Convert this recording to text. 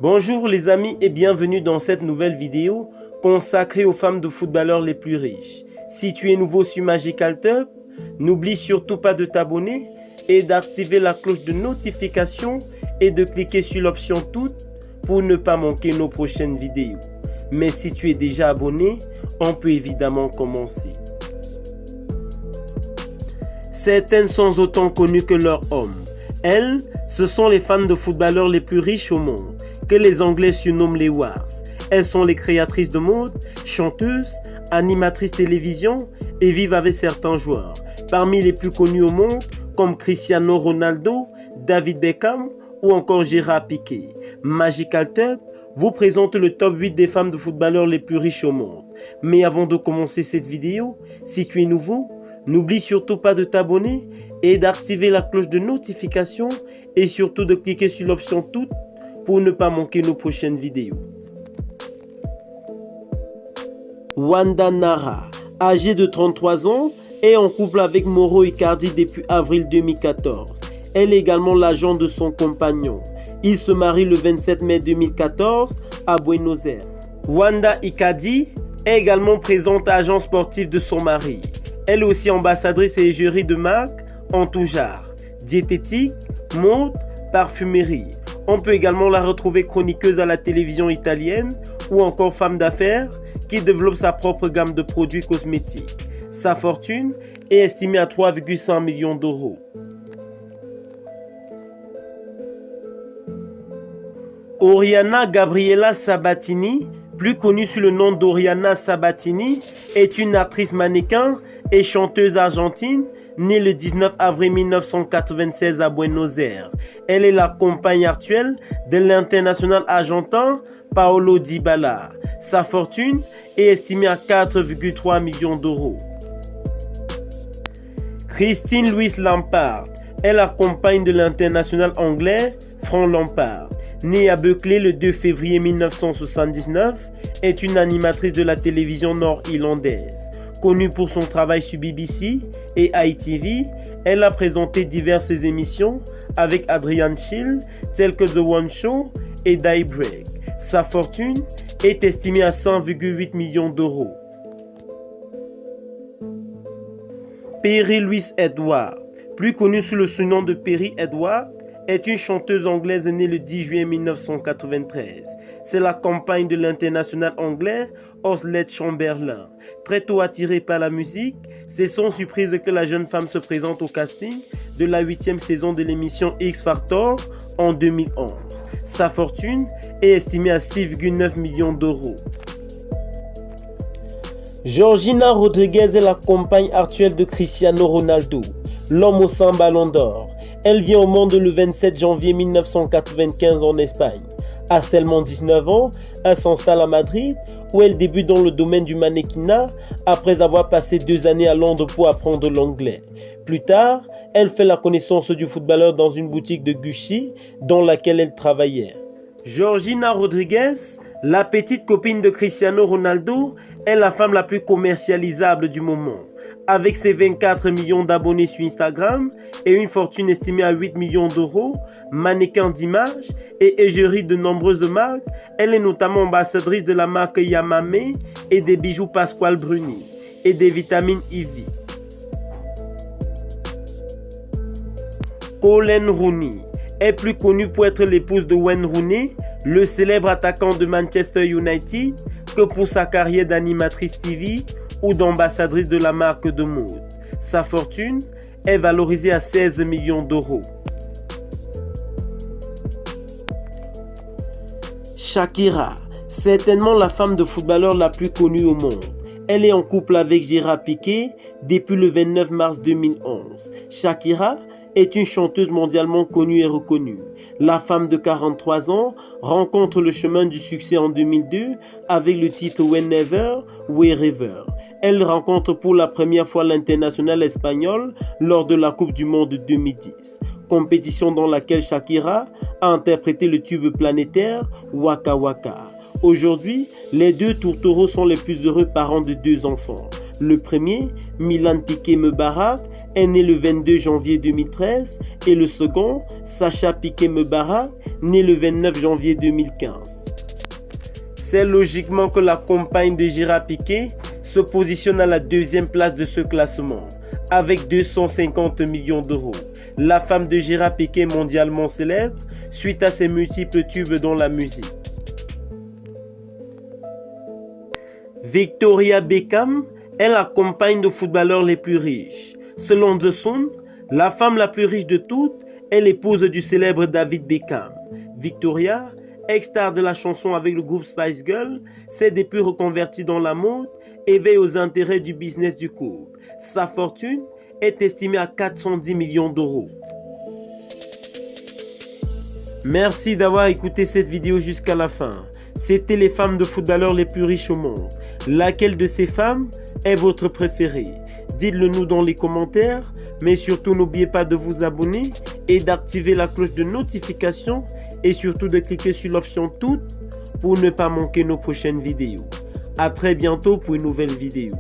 Bonjour les amis et bienvenue dans cette nouvelle vidéo consacrée aux femmes de footballeurs les plus riches. Si tu es nouveau sur Magical Tube, n'oublie surtout pas de t'abonner et d'activer la cloche de notification et de cliquer sur l'option toutes pour ne pas manquer nos prochaines vidéos. Mais si tu es déjà abonné, on peut évidemment commencer. Certaines sont autant connues que leurs hommes. Elles, ce sont les femmes de footballeurs les plus riches au monde, que les Anglais surnomment les Wars. Elles sont les créatrices de mode, chanteuses, animatrices télévision et vivent avec certains joueurs. Parmi les plus connus au monde, comme Cristiano Ronaldo, David Beckham ou encore Gérard Piqué. Magical Tube vous présente le top 8 des femmes de footballeurs les plus riches au monde. Mais avant de commencer cette vidéo, si tu es nouveau, n'oublie surtout pas de t'abonner et d'activer la cloche de notification et surtout de cliquer sur l'option toutes pour ne pas manquer nos prochaines vidéos. Wanda Nara, âgée de 33 ans, est en couple avec Mauro Icardi depuis avril 2014. Elle est également l'agent de son compagnon. Ils se marient le 27 mai 2014 à Buenos Aires. Wanda Icardi est également présente à l'agence sportive de son mari. Elle est aussi ambassadrice et égérie de marques en tout genre, diététique, mode, parfumerie. On peut également la retrouver chroniqueuse à la télévision italienne ou encore femme d'affaires qui développe sa propre gamme de produits cosmétiques. Sa fortune est estimée à 3,5 millions d'euros. Oriana Gabriela Sabatini, plus connue sous le nom d'Oriana Sabatini, est une actrice mannequin et chanteuse argentine, née le 19 avril 1996 à Buenos Aires. Elle est la compagne actuelle de l'international argentin Paulo Dybala. Sa fortune est estimée à 4,3 millions d'euros. Christine Louise Lampard est la compagne de l'international anglais Frank Lampard. Née à Buckley le 2 février 1979, est une animatrice de la télévision nord-irlandaise. Connue pour son travail sur BBC et ITV, elle a présenté diverses émissions avec Adrian Chill, telles que The One Show et Daybreak. Sa fortune est estimée à 100,8 millions d'euros. Perry Louise Edwards, plus connue sous le surnom de Perry Edwards, est une chanteuse anglaise née le 10 juillet 1993. C'est la compagne de l'international anglais Oxlade Chamberlain. Très tôt attirée par la musique, c'est sans surprise que la jeune femme se présente au casting de la 8e saison de l'émission X Factor en 2011. Sa fortune est estimée à 6,9 millions d'euros. Georgina Rodriguez est la compagne actuelle de Cristiano Ronaldo, l'homme aux 100 ballons d'or. Elle vient au monde le 27 janvier 1995 en Espagne. À seulement 19 ans, elle s'installe à Madrid où elle débute dans le domaine du mannequinat après avoir passé 2 années à Londres pour apprendre l'anglais. Plus tard, elle fait la connaissance du footballeur dans une boutique de Gucci dans laquelle elle travaillait. Georgina Rodriguez, la petite copine de Cristiano Ronaldo, est la femme la plus commercialisable du moment. Avec ses 24 millions d'abonnés sur Instagram et une fortune estimée à 8 millions d'euros, mannequin d'image et égérie de nombreuses marques, elle est notamment ambassadrice de la marque Yamame et des bijoux Pasquale Bruni et des vitamines IV. Colleen Rooney est plus connue pour être l'épouse de Wayne Rooney, le célèbre attaquant de Manchester United, que pour sa carrière d'animatrice TV ou d'ambassadrice de la marque de mode. Sa fortune est valorisée à 16 millions d'euros. Shakira, certainement la femme de footballeur la plus connue au monde. Elle est en couple avec Gérard Piqué depuis le 29 mars 2011. Shakira est une chanteuse mondialement connue et reconnue. La femme de 43 ans rencontre le chemin du succès en 2002 avec le titre Whenever, Wherever. Elle rencontre pour la première fois l'international espagnol lors de la Coupe du Monde 2010, compétition dans laquelle Shakira a interprété le tube planétaire Waka Waka. Aujourd'hui, les deux tourtereaux sont les plus heureux parents de 2 enfants. Le premier, Milan Piqué Mebarak, est né le 22 janvier 2013 et le second, Sacha Piqué Mebarak, née le 29 janvier 2015. C'est logiquement que la compagne de Gérard Piqué se positionne à la deuxième place de ce classement, avec 250 millions d'euros. La femme de Gérard Piqué est mondialement célèbre suite à ses multiples tubes dans la musique. Victoria Beckham est la compagne de footballeurs les plus riches. Selon The Sun, la femme la plus riche de toutes est l'épouse du célèbre David Beckham. Victoria, ex-star de la chanson avec le groupe Spice Girls, s'est depuis reconvertie dans la mode et veille aux intérêts du business du couple. Sa fortune est estimée à 410 millions d'euros. Merci d'avoir écouté cette vidéo jusqu'à la fin. C'était les femmes de footballeurs les plus riches au monde. Laquelle de ces femmes est votre préférée? Dites-le nous dans les commentaires, mais surtout n'oubliez pas de vous abonner et d'activer la cloche de notification et surtout de cliquer sur l'option toutes pour ne pas manquer nos prochaines vidéos. A très bientôt pour une nouvelle vidéo.